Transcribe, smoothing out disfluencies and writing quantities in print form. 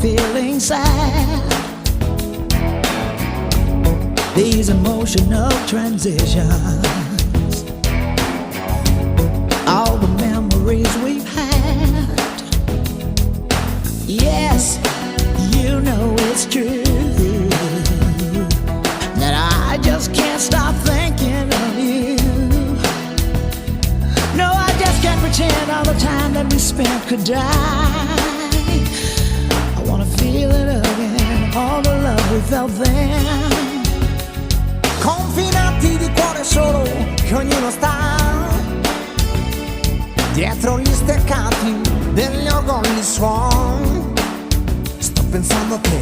feeling sad. These emotional transitions, all the memories we've had. Yes, you know it's true that I just can't stop thinking of you. No, I just can't pretend all the time that we spent could die. I wanna feel it again, all the love we felt then. Confinati di cuore solo, che ognuno sta dietro gli steccati degli orgogli suon. Sto pensando a te,